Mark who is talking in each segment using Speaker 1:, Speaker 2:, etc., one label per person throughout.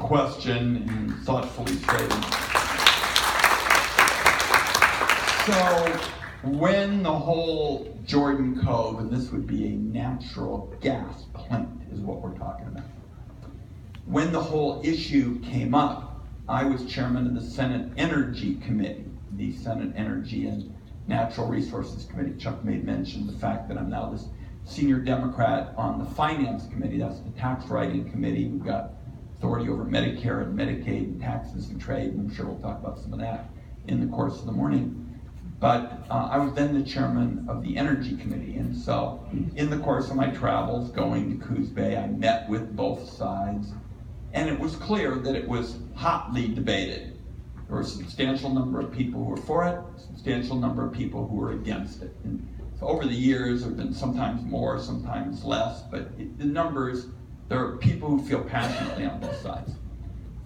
Speaker 1: question and thoughtfully stated. So when the whole Jordan Cove, and this would be a natural gas plant is what we're talking about. When the whole issue came up, I was chairman of the Senate Energy Committee, the Senate Energy and Natural Resources Committee. Chuck made mention of the fact that I'm now this senior Democrat on the Finance Committee. That's the tax writing committee. We've got authority over Medicare and Medicaid and taxes and trade, and I'm sure we'll talk about some of that in the course of the morning. But I was then the chairman of the Energy Committee, and so in the course of my travels going to Coos Bay, I met with both sides, and it was clear that it was hotly debated. There were a substantial number of people who were for it, a substantial number of people who were against it. And so over the years, there have been sometimes more, sometimes less, but the numbers, there are people who feel passionately on both sides.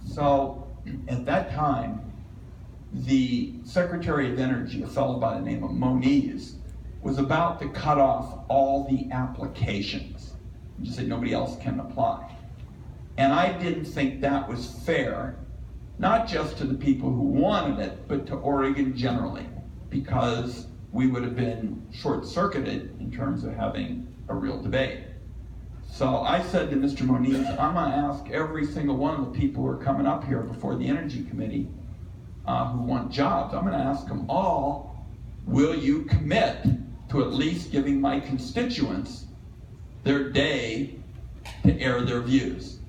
Speaker 1: So at that time, the Secretary of Energy, a fellow by the name of Moniz, was about to cut off all the applications and just say nobody else can apply. And I didn't think that was fair, not just to the people who wanted it, but to Oregon generally, because we would have been short-circuited in terms of having a real debate. So I said to Mr. Moniz, I'm going to ask every single one of the people who are coming up here before the Energy Committee who want jobs, I'm going to ask them all, will you commit to at least giving my constituents their day to air their views?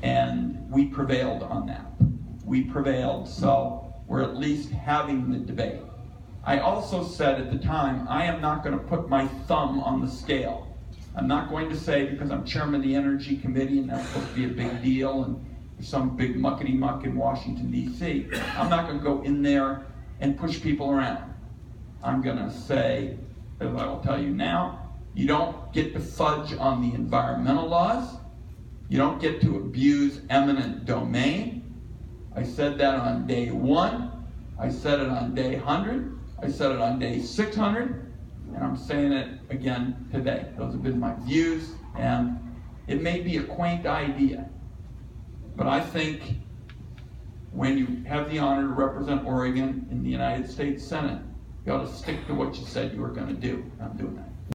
Speaker 1: And we prevailed on that. We prevailed, so we're at least having the debate. I also said at the time, I am not going to put my thumb on the scale. I'm not going to say, because I'm chairman of the Energy Committee and that's supposed to be a big deal and there's some big muckety-muck in Washington, D.C., I'm not going to go in there and push people around. I'm going to say, as I will tell you now, you don't get to fudge on the environmental laws. You don't get to abuse eminent domain. I said that on day 1. I said it on day 100. I said it on day 600. And I'm saying it again today. Those have been my views. And it may be a quaint idea, but I think when you have the honor to represent Oregon in the United States Senate, you ought to stick to what you said you were going to do. I'm doing that.